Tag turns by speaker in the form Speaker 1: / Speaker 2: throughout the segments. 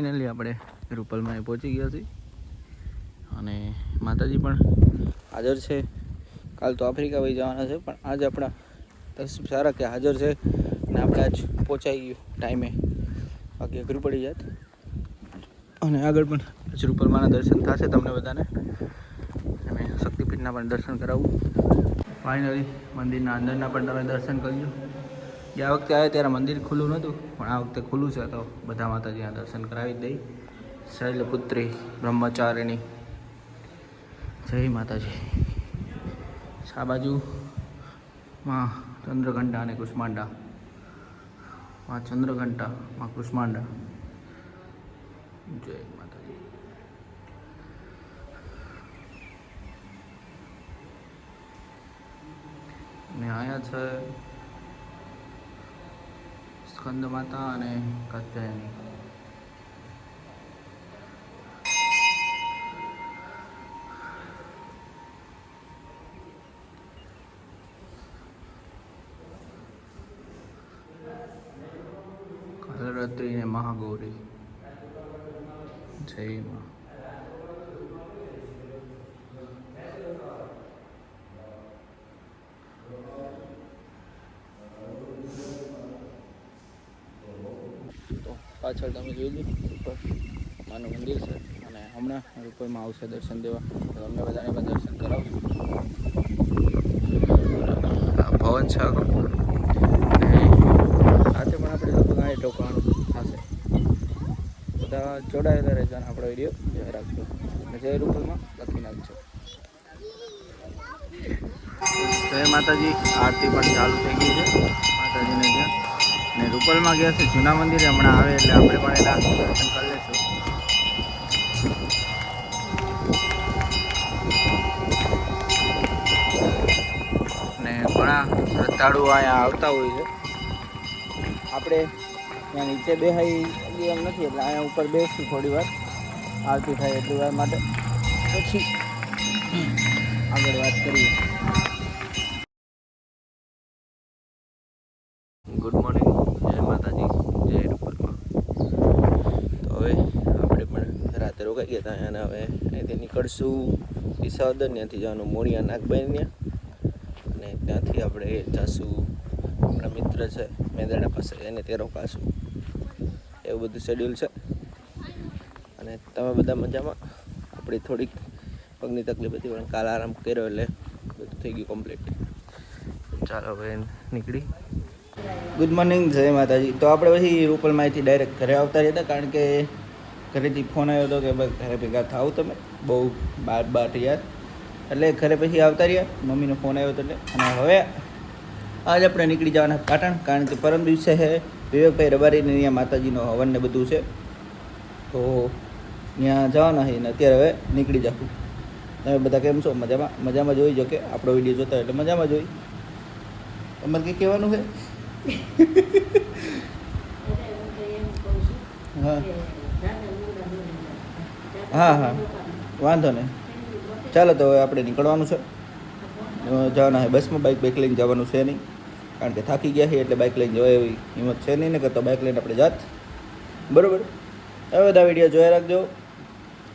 Speaker 1: Finally આપણે રૂપલમાં પહોંચી ગયા છીએ અને માતાજી પણ હાજર છે. કાલ તો આફ્રિકા વહી જવાના છે, પણ આજે આપણા દર્શન સારા કે હાજર છે અને આપણે આજ પહોંચાઈ ગયું ટાઈમે, બાકી અઘરું પડી જાત. અને આગળ પણ રૂપલમાના દર્શન થશે તમને બધાને, અને શક્તિપીઠના પણ દર્શન કરાવું. ફાઇનલી મંદિરના અંદરના પણ તમે દર્શન કરજો. ગયા વખતે આવ્યા ત્યારે મંદિર ખુલ્લું નહોતું, પણ આ વખતે ખુલ્લું છે, તો બધા માતાજીના દર્શન કરાવી જ દઈ. શૈલપુત્રી બ્રહ્મચારિણી, જય માતાજી. આ બાજુ માં ચંદ્રઘંટા અને કુષ્માંડા, માં ચંદ્રઘંટા, માં કુષ્માંડા. જય માતાજી. ને અહીંયા છે સ્કંદ માતા અને કાત્યાયની. કાલરાત્રિ ને મહાગૌરી. જય માં. તો પાછળ તમે જોઈ લો, ઉપર માનું મંદિર છે અને હમણાં રૂપલમાં આવશે દર્શન દેવા, તો તમને બધાને પણ દર્શન કરાવશું. ભવન છે આખો, અને સાથે પણ આપણે લોકો ગાય ટોકવાનું થશે. બધા જોડાયેલા રહેજો અને આપણો વિડીયો જોઈ રાખજો અને જય રૂપલમાં લખી નાખજો. જય માતાજી. આરતી પણ ચાલુ થઈ ગઈ છે માતાજીને ત્યાં, ને રૂપલમાં ગયા છે જૂના મંદિરે, હમણાં આવે એટલે આપણે પણ એના દર્શન કરી લઈશું. ને ઘણા શ્રદ્ધાળુઓ અહીંયા આવતા હોય છે. આપણે ત્યાં નીચે બેહાઈ એમ નથી, એટલે અહીંયા ઉપર બેસી થોડી વાર, આરતી થાય એટલી વાર માટે, પછી આગળ વાત કરીએ. ગુડ મોર્નિંગ, જય માતાજી, જય રૂપલમાં. તો હવે આપણે પણ રાતે રોકાઈ ગયા હતા અને હવે અહીંથી નીકળશું વિસાવદર, ત્યાંથી જવાનું મોડિયા નાગબાઈ ત્યાં, અને ત્યાંથી આપણે જઈશું આપણા મિત્ર છે મેંદરડા પાસે, એને તે રોકાશું. એવું બધું શેડ્યુલ છે. અને તમે બધા મજામાં? આપણી થોડીક પગની તકલીફ હતી, પણ કાલ આરામ કર્યો એટલે બધું થઈ ગયું કમ્પ્લીટ. ચાલો હવે નીકળી. ગુડ મોર્નિંગ, જય માતાજી. તો આપણે પછી રૂપલમાંથી ડાયરેક્ટ ઘરે આવતા રહ્યા હતા, કારણ કે ઘરેથી ફોન આવ્યો હતો કે ભાઈ ઘરે ભેગા થાવ તમે, બહુ બાટ યાર, એટલે ઘરે પછી આવતા રહ્યા. મમ્મીનો ફોન આવ્યો હતો એટલે. અને હવે આજ આપણે નીકળી જવાના પાટણ, કારણ કે પરમ દિવસે છે વિવેકભાઈ રબારીને ત્યાં માતાજીનો હવન ને બધું છે, તો ત્યાં જવાના છે. ને અત્યારે હવે નીકળી જાઉં. તમે બધા કેમ છો? મજામાં? મજામાં જોઈ જો કે આપણો વિડીયો જોતા એટલે મજામાં જોઈ. તમારે કંઈ કહેવાનું છે? હા હા હા, વાંધો નહીં. ચાલો તો હવે આપણે નીકળવાનું છે, જવાના છે બસમાં. બાઇક લઈને જવાનું છે નહીં, કારણ કે થાકી ગયા છીએ, એટલે બાઇક લઈને જવાય એવી હિંમત છે નહીં, ને કરતો બાઇક લઈને આપણે જાત. બરાબર. હવે બધા વિડીયો જોયા રાખજો,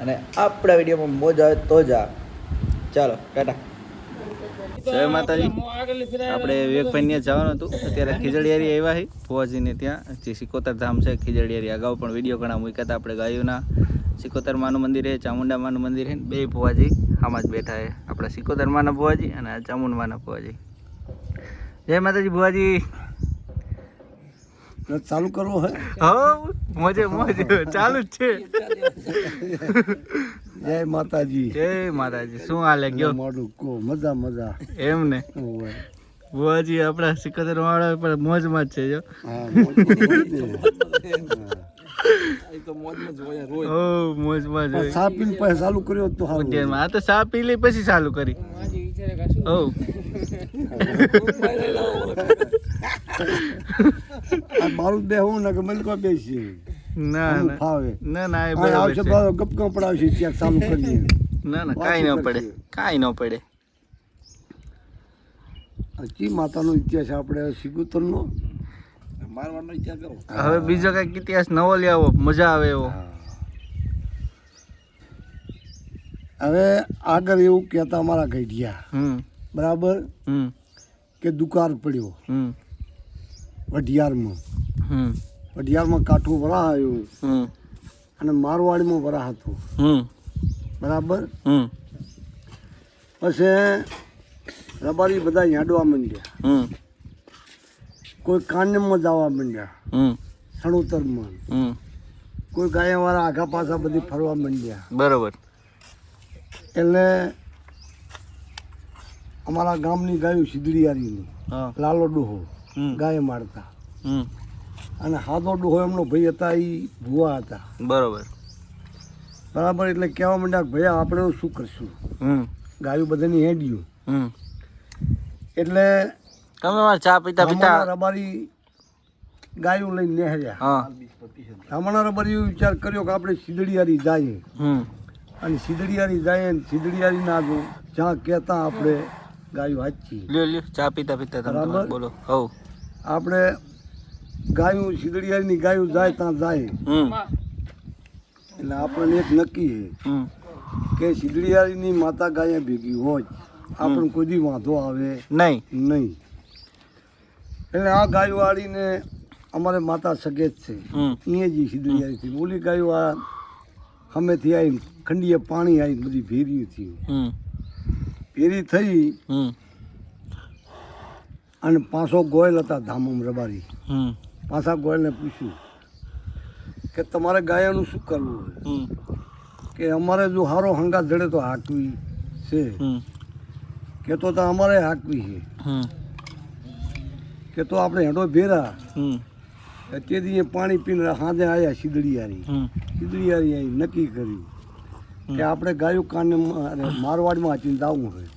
Speaker 1: અને આપણા વિડીયોમાં મોજ આવે તો જ આ. ચાલો ટાટા. જય માતાજી. આપણે વિવેકભાઈ ત્યાં જવાનું હતું, અત્યારે ખીજડીયારી આવ્યા છે ફુવાજીને ત્યાં, જે સિકોતર ધામ છે ખીજડીયારી. અગાઉ પણ વિડીયો ઘણા મૂક્યા હતા આપણે ગાયોના. સિકોતર માનું મંદિર છે, ચામુંડા માનું મંદિર છે, બે ફુવાજી આમાં જ બેઠા છે, આપણા સિકોતર માના ફુવાજી અને ચામુંડા માના ફુવાજી. જય માતાજી ભુવાજી.
Speaker 2: ચાલુ કરવો હે?
Speaker 1: હો, મોજે મોજ ચાલુ જ છે.
Speaker 2: જય માતાજી.
Speaker 1: જય માતાજી. શું હાલે ગયો?
Speaker 2: મોઢું કો મજા મજા.
Speaker 1: એમ ને ભુવાજી આપણા સિકંદર વાળા પણ મોજમાં જ છે જો.
Speaker 2: હા,
Speaker 1: મોજમાં જ.
Speaker 2: ચા પીને પછી ચાલુ કર્યો તો સારું.
Speaker 1: આ તો ચા પી લઈ પછી ચાલુ કરી. ઓ
Speaker 2: મારું બે હું ને કે મને કોઈ બેસી
Speaker 1: ના
Speaker 2: ફાવે
Speaker 1: ના ના, એ
Speaker 2: આવશે
Speaker 1: બરાબર છે.
Speaker 2: ગપકા પડાવશે ત્યાં ચાલુ કરીએ.
Speaker 1: ના ના, કાંઈ ન પડે, કાંઈ ન પડે.
Speaker 2: કી માતાનો ઇતિહાસ આપણે સિકુતરનો મારવાનો ઇતિહાસ કરો.
Speaker 1: હવે બીજો કઈક ઇતિહાસ નવો લઈ આવો, મજા આવે એવો.
Speaker 2: હવે આગળ એવું કહેતા અમારા ગઢિયા બરાબર કે દુકાળ પડ્યો વઢિયારમાં કાઠું વરાહ આવ્યું અને મારવાડીમાં વરાહ હતું બરાબર. પછી રબારી બધા યાડવા માંડ્યા, કોઈ કાન્યમાં જવા માંડ્યા, સણોતરમાં, કોઈ ગાયવાળા આઘા પાછા બધી ફરવા માંડ્યા.
Speaker 1: બરોબર.
Speaker 2: એટલે અમારા ગામની ગાયું સિદ્ધડિયારીની લાલો ડોહો ગાય મારતા, અને હાદો ડોહો એમનો ભાઈ હતા, એ ભુવા હતા.
Speaker 1: બરોબર.
Speaker 2: બરાબર. એટલે કહેવા માંડ્યા ભૈયા આપણે શું કરશું, ગાયું બધાની હેડ્યું. એટલે
Speaker 1: તમે ચા પીતા પીતા
Speaker 2: રબારી ગાયું લઈને નેહર્યા. રામાણા રબારી વિચાર કર્યો કે આપણે સિદ્ધડિયારી જઈએ, અને સિદ્ધડિયારી જાય ને સિદ્ધડિયારી ના જો જ્યાં કહેતા આપણે ગાયું હાચી.
Speaker 1: ચા પીતા પીતા
Speaker 2: બરાબર
Speaker 1: બોલો. હવ
Speaker 2: આપણે ગાયું સિદ્ધડિયારીની ગાયું જાય ત્યાં જાય. એટલે આપણને એક નક્કી છે કે સિદ્ધડિયારીની માતા ગાય ભેગી હોય આપણને કોઈ દી વાંધો આવે નહીં. એટલે આ ગાયું વાળીને અમારે માતા સગે જ છે, અહીંયા જ સિદ્ધડિયારીથી. ઓલી ગાયું આ સામેથી આવીને ખંડીએ પાણી આવીને બધી ભેરી થયું, ભેરી થઈ અને પાછો ગોયલ હતા ધામમ રબારી. પાછા ગોયલને પૂછ્યું કે તમારે ગાયાનું શું કરવું હોય, કે અમારે જો હારો હંગા જડે તો હાંકવી છે, કે તો અમારે હાંકવી છે, કે તો આપણે હેડો ભેરા. તે દી પાણી પીને સાંજે આવ્યા સિદ્ધડિયારી આવી નક્કી કર્યું કે આપણે ગાયું કાને મારવાડમાં હતી દાવું હોય.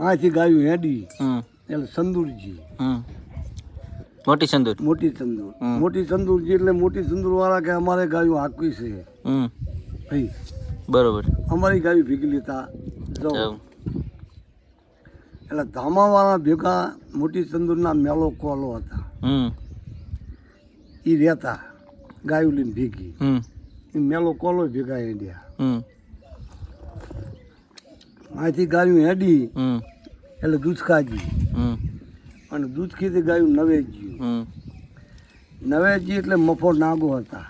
Speaker 2: અહીંથી ગાયું હેડી એટલે સંદૂરજી, મોટી સંદૂરજી એટલે મોટી સંદૂર વાળા કે અમારે ગાયું હાંકવી છે ભાઈ.
Speaker 1: બરોબર.
Speaker 2: અમારી ગાયું ભેગી લેતા જાઓ. એટલે ધામાવાળા ભેગા મોટી ચંદુરના મેલો કોલો હતા, એ રહેતા ગાયું લઈને ભેગી. એ મેલો કોલો ભેગા હેડ્યા. અહીંથી ગાયું હેડી એટલે દૂધકાજી, અને દૂધખીથી ગાયું નવેજી. નવેજી એટલે મફો નાગો હતા,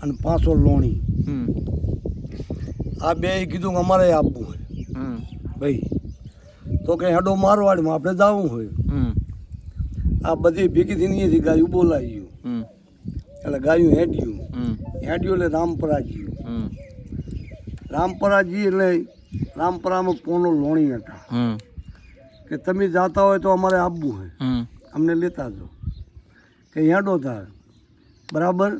Speaker 2: અને પાછો લોણી. આ બે કીધું કે અમારે આપવું હોય ભાઈ, તો કે હેડો મારવાડમાં આપણે જવું હોય. આ બધી ભેગી થી ગાયું બોલાવ્યું, એટલે ગાયું હેડ્યું એટલે રામપરાજી એટલે રામપરામાં પોનો લોણી હતા, કે તમે જાતા હોય તો અમારે આપવું હોય, અમને લેતા જો કે હેડો થાય. બરાબર.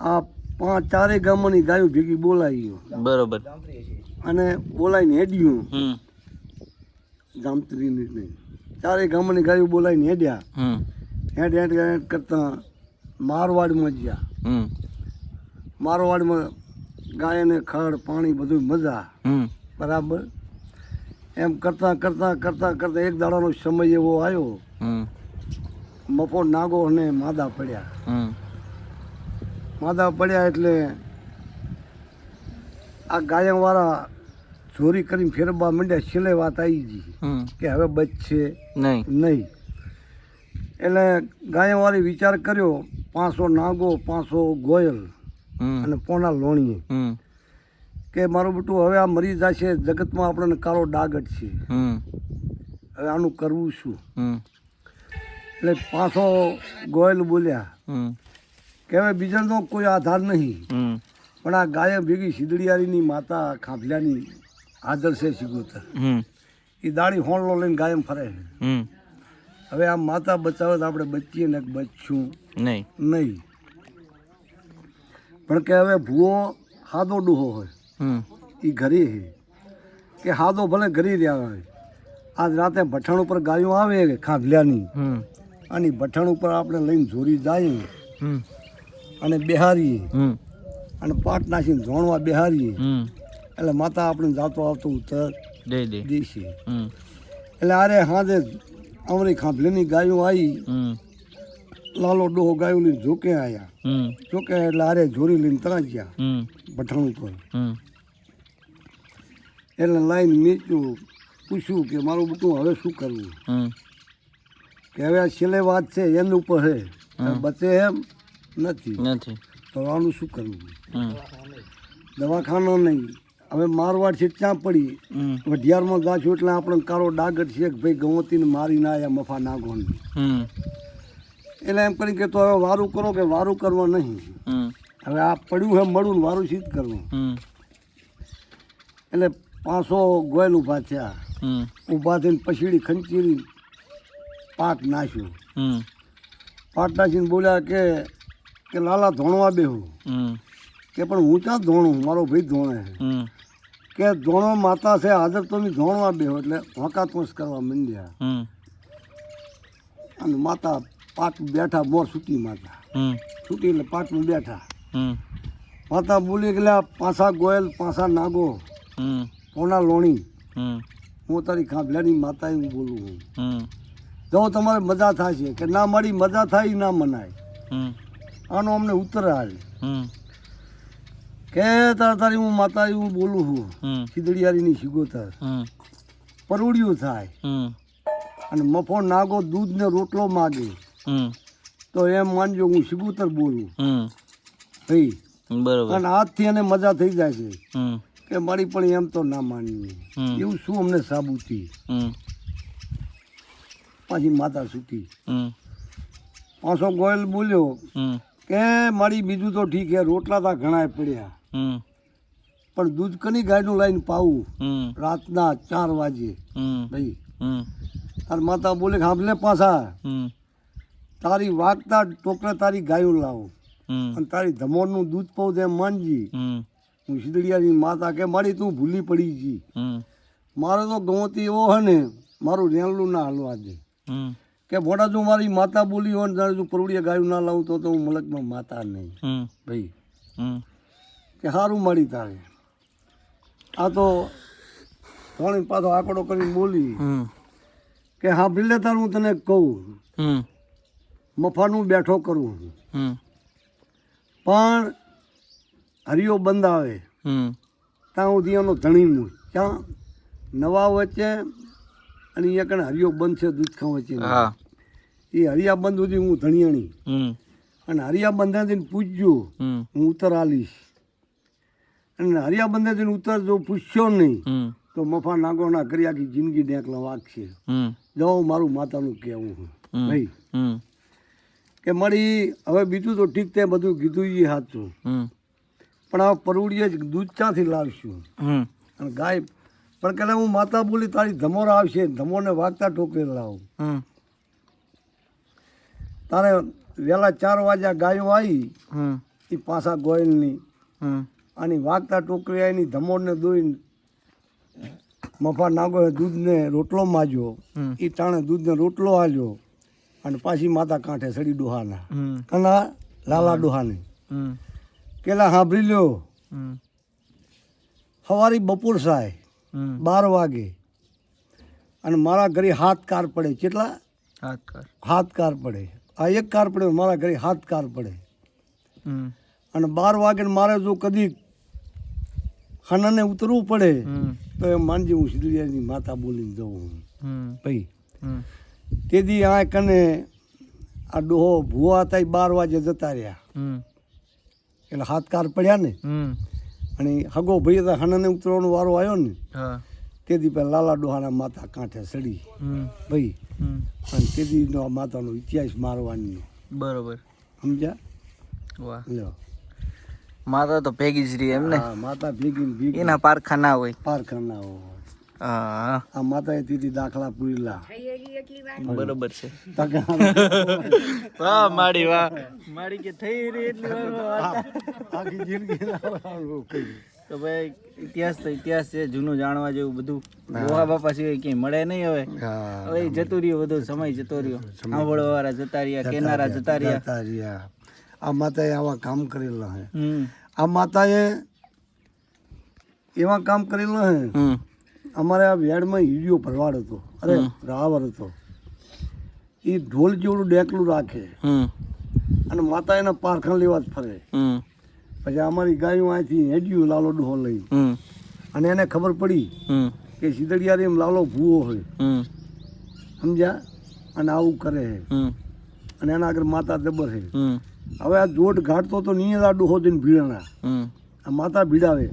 Speaker 2: આ 5-4 ગામોની ગાયું ભેગી બોલાવી.
Speaker 1: બરોબર.
Speaker 2: અને બોલાવીને હેડ્યું, જામત્રીની નહીં, 4 ગામોની ગાયું બોલાવીને હેડ્યા. હેડ કરતા મારવાડમાં ગયા. મારવાડમાં ગાયને ખડ પાણી બધું મજા. બરાબર. એમ કરતા એક દાડાનો સમય એવો આવ્યો, મફો નાગો અને માદા પડ્યા. એટલે આ ગાયવાળા ચોરી કરીને ફેરવવા માંડ્યા. છેલ્લે વાત આવી ગઈ કે હવે બચશે નહીં. એટલે ગાયવાળી વિચાર કર્યો, 500 નાગો, 500 ગોયલ અને પોના લોણીએ, કે મારું બેટું હવે આ મરી જશે, જગતમાં આપણને કાળો ડાગટ છે, હવે આનું કરવું શું. એટલે 500 ગોયલ બોલ્યા કે હવે બીજાનો કોઈ આધાર નહીં, પણ આ ગાય ભેગી સિદ્ધડિયારીની માતા ખાંભલાની હાજર છે સિગોતર. એ દાડી હોણલો લઈને ગાયમ ફરે છે. હવે આ માતા બચાવે તો આપણે બચીએ ને બચશું નહીં. પણ કે હવે ભૂવો હાદો ડોહો હોય, એ ઘરે છે, કે હાદો ભલે ઘરે રહ્યા હોય, આજ રાતે ભઠાણ ઉપર ગાયો આવે ખાંભલાની, અને ભઠાણ ઉપર આપણે લઈને જોરી જઈએ અને બેહારીએ, અને પાટ નાખીને ઝોણવા બેહારીએ, એટલે માતા આપણે જાતો આવતો ઉત્તર દેશે. એટલે આરે હાથે અમારી ખાંભલીની ગાયો આવી લાલો ડોહો ગાયું લઈને જોકે આવ્યા. જોકે એટલે આરે જોરી લઈને તરા ગયા ભઠાણું પર. એટલે લાઈન મીચ્યું, પૂછ્યું કે મારું બધું હવે શું કરવું, કે હવે આ છેલ્લે વાત છે એની ઉપર છે, બચે એમ નથી તો આનું શું કરવું. દવાખાનો નહીં, હવે મારવાડ છે ત્યાં પડી વઢિયારમાં જાશું એટલે આપણે કાળો ડાગર છે કે ભાઈ ગવતીને મારી ના આવ્યા મફા નાગોને. એટલે એમ કરી કે તો હવે વારું કરો કે વારું કરવા નહીં, હવે આ પડ્યું હે મળું ને વારું સીધ કરવું. એટલે 500 ગોયલ ઊભા થયા, ઊભા થઈને પછીડી ખંચીરી પાક નાખ્યો. પાક નાખીને બોલ્યા કે લાલા ધોણવા બેહું, કે પણ હું ક્યાં ધોણું, મારો ભાઈ ધોણે કે ધોણો માતા છે હાજર તો મેં ધોણવા બેહો. એટલે હોકાતોસ કરવા માંડ્યા અને માતા પાક બેઠા, મોર છૂટી માતા છૂટી એટલે પાકમાં બેઠા. માતા બોલી કે પાછા ગોયલ પાછા નાગો કોના લોણી, હું તારી ખાંભલાની માતા એવું બોલું હું. જો તમારે મજા થાય છે કે ના, મારી મજા થાય ના મનાય, આનો અમને ઉત્તર આવે કે તારી હું માતા એવું બોલું છું. ખીદડિયારીની શિગોતર પરુડિયું થાય અને મફો નાગો દૂધ ને રોટલો માગે તો એમ માનજો હું શિગોતર બોલું ભાઈ. અને આજથી એને મજા થઈ જાય છે કે મારી પણ એમ તો ના માનવી, એવું શું અમને સાબુતી. પાછી માતા છૂટી. 500 ગોયલ બોલ્યો કે મારી બીજું તો ઠીક હે, રોટલા તા ઘણા પડ્યા, પણ દૂધ કની ગાયનું લાઈન પાવું રાતના 4 વાગે ભાઈ. તાર માતા બોલે કે હાંભલે પાછા તારી વાગતા ટોકરે તારી ગાયું લાવું અને તારી ધમોરનું દૂધ પાઉં તેમ માનજી. હું શીદડિયાની માતા કે મારી તું ભૂલી પડી જી, મારે તો ગવતી એવો હે ને મારું રેણલું ના હાલવા દે. કે ભોડા જો મારી માતા બોલી હોય ને જાણે જો પરુડિયા ગાયું ના લાવું તો હું મલકમાં માતા નહીં ભાઈ. કે સારું મારી તારે. આ તો થોડી પાછો આંકડો કરીને બોલી કે હા ભીલે તાર હું તને કહું મફાનું બેઠો કરું પણ હરિયો બંધ આવે ત્યાં સુધી એનો ધણીનું ક્યાં નવા વચ્ચે અને અહીંયા કણે હરિયો બંધ છે દૂધખા વચ્ચે એ હરિયા બંધ સુધી હું ધણિયાણી અને હરિયા બંધાથી પૂછજો હું ઉત્તર આલીશ. અને હરિયા બંધાથી ઉત્તર જો પૂછશો નહીં તો મફા નાગોના કરી આખી જિંદગી ડેકલા વાગશે. જાઓ મારું માતાનું કહેવું ભાઈ કે મારી હવે બીજું તો ઠીક તે બધું કીધું એ સાચું, પણ આ પરુડીએ જ દૂધ ક્યાંથી લાવશું અને ગાય પણ કે હું માતા બોલી તારી ધમોર આવશે, ધમોરને વાગતા ટોકરી લાવું. તારે વહેલા 4 વાગ્યા ગાયો આવી એ પાછા ગોયલની અને વાગતા ટોકરી આવીની ધમોરને દોઈને મફા નાગો દૂધને રોટલો માજ્યો, એ ટાણે દૂધને રોટલો આલ્યો અને પાછી માતા કાંઠે સડી ડોહાના કના લાલા ડોહાને કેલા સાંભળી લ્યો. સવારી બપોર સાય 12 વાગે અને મારા ઘરે 7 કાર પડે. કેટલા 7 કાર પડે. આ 1 કાર પડે, મારા ઘરે 7 કાર પડે. અને 12 વાગે મારે જો કદી ખાનાને ઉતરવું પડે તો એમ માનજી હું શીદડિયાની માતા બોલીને જવું ભાઈ. તેથી આ કને આ ડોહો ભૂવા હતા 12 વાગે જતા રહ્યા એટલે 7 કાર પડ્યા ને અને હગો ભાઈ હતા ખાનાને ઉતરવાનો વારો આવ્યો ને તેથી પેલા લાલા ડોહાના માતા કાંઠે સડી ભાઈ. અને તેથી માતાનો ઇતિહાસ મારવાનો
Speaker 3: બરોબર
Speaker 2: સમજ્યા.
Speaker 3: વાહ,
Speaker 2: લ્યો
Speaker 3: માતા તો ભેગી જ રહી એમ ને,
Speaker 2: માતા ભેગી
Speaker 3: એના પારખા ના હોય.
Speaker 2: પારખાના હોય.
Speaker 3: હા
Speaker 2: આ માતાએ તેથી દાખલા પૂરેલા
Speaker 3: બરોબર છે. વાહ માડી વાહ માડી કે થઈ રહી એટલી વાર
Speaker 2: આખી જિંદગી
Speaker 3: તો ભાઈ ઇતિહાસ તો ઇતિહાસ છે, જૂનું જાણવા જેવું બધું. ડોહા બાપા સિવાય ક્યાંય મળે નહીં. હવે હવે જતું રહ્યું બધું, સમય જતો રહ્યો. સાંભળવા વાળા જતા રહ્યા, કેનારા જતા રહ્યા.
Speaker 2: આ માતાએ આવા કામ કરેલા હે. આ માતાએ એવા કામ કરેલા હે. અમારે આ વેડમાં હીડિયો ભરવાડ હતો, અરે રાવર હતો. એ ઢોલ જેવડું ડેકલું રાખે અને માતા એના પારખણ લેવા જ ફરે. પછી અમારી ગાયું અહીંથી હેડ્યું લાલો ડોહો લઈ અને એને ખબર પડી કે સીધડિયારી એમ લાલો ભૂવો હોય, સમજ્યા, અને આવું કરે છે અને એના આગળ માતા જબર છે. હવે આ જોટ ઘાટતો તો નિયત આ ડોહો જઈને ભીડાણા, આ માતા ભીડાવે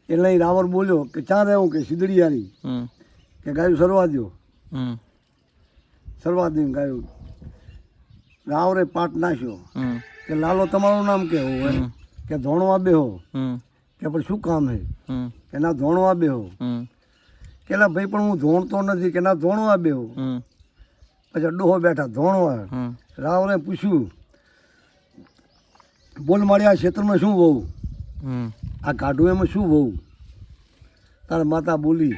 Speaker 2: એટલે એ રાવણ બોલ્યો કે ચા રહેવું કે સીધડિયારી કે ગાયું સરવા દો, સરવા દે ગાયું. રાવરે પાટ નાખ્યો કે લાલો તમારું નામ કેવું હોય કે ધોણવા બેહો, કે પણ શું કામ છે કે ના ધોણવા બેહો, કે ના ભાઈ પણ હું ધોણતો નથી, કે ના ધોણવા બેહો. પછી ડોહો બેઠા ધોણવા. રાવણે પૂછ્યું બોલ મારી આ ક્ષેત્રમાં શું વહુ, આ કાઢું એમાં શું વહુ? તારા માતા બોલી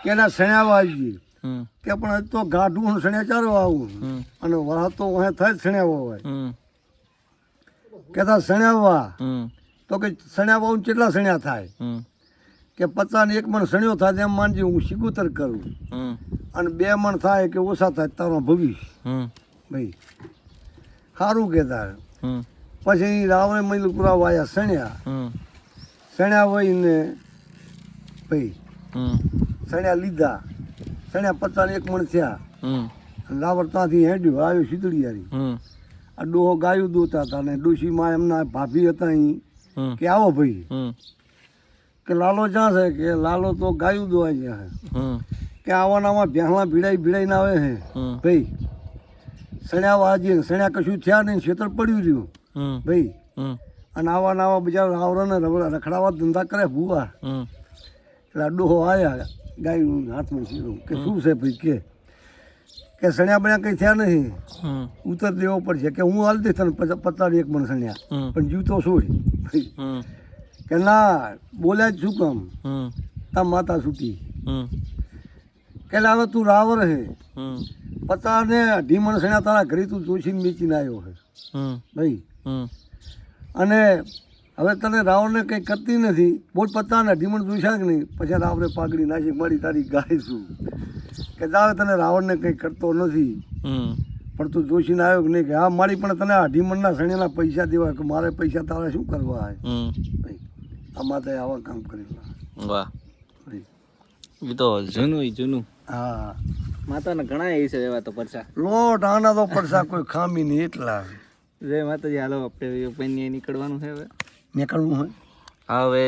Speaker 2: કે ના શણ્યાવા આવી કે પણ હજી તો ગાઢું શણ્યા ચારો આવું અને વરાહ તો અહીં થાય જ શણ્યાવો હોય કે તા શણ્યાવા તો કે શણ્યાવા કેટલા શણ્યા થાય કે 50 ને 1 મણ શણ્યો થાય એમ માનજે હું સિકુતર કરું અને 2 મણ થાય કે ઓછા થાય તારો ભવિષ્ય ભાઈ સારું કે તારે. પછી રાવણે મૈલુપુરા વાયા શણ્યા વહીને ભાઈ શણ્યા લીધા, શણ્યા 50 ને 1 મણ થયા. રાવણ ત્યાંથી હેડ્યું આવ્યો સીધડિયારી. આ ડોહો ગાયું દોતા હતા ને ડોશીમાં એમના ભાભી હતા અહીં કે આવો ભાઈ કે લાલો જ્યાં છે કે લાલો તો ગાયું દોવાઈ ગયા છે કે આવાનામાં ભેહલા ભીડાઈને આવે છે ભાઈ. શણ્યા વાજી શણ્યા કશું થયા નહીં, ક્ષેત્ર પડ્યું રહ્યું ભાઈ. અને આવા બીજા રાવરાને રખડાવા ધંધા કરે ભૂવા. એટલે ડોહો આવ્યા ગાયું હાથમાં શીરું કે શું છે ભાઈ કે શણ્યા બન્યા કંઈ થયા નહીં, ઉત્તર દેવો પડશે કે હું હાલ દઈશ તને 50 ને 1 મણ શણ્યા પણ જીવતો છોડ. કે ના બોલ્યા જ શું કામ, તા માતા છૂટી કે હવે તું રાવર હે 50 ને 2 મણ શણ્યા તારા ઘરે તું જોશીને વેચીને આવ્યો છે ભાઈ. અને હવે તને રાવણને કંઈ કરતી નથી, બોલ 50 ને 2 મણ જોઈશા કે નહીં. પછી રાવણે પાઘડી નાખી મારી તારી ગાય છું કે જાવે તને રાવણને કંઈ કરતો નથી પણ તું જોશીને આવ્યો કે નહીં કે હા મારી પણ તને 2 મણના શણ્યાના પૈસા દેવાય કે મારે પૈસા તારે શું કરવા હોય ભાઈ. આ માતાએ આવા કામ કરેલા.
Speaker 1: વાહ, એ તો જૂનું.
Speaker 2: હા,
Speaker 3: માતાના ઘણા એ છે એવા તો પરસા
Speaker 2: લોટ આના તો પડસા કોઈ ખામી નહીં એટલા.
Speaker 3: જય માતાજી. હાલો આપણે નીકળવાનું છે હવે.
Speaker 2: નીકળવું હોય
Speaker 1: હવે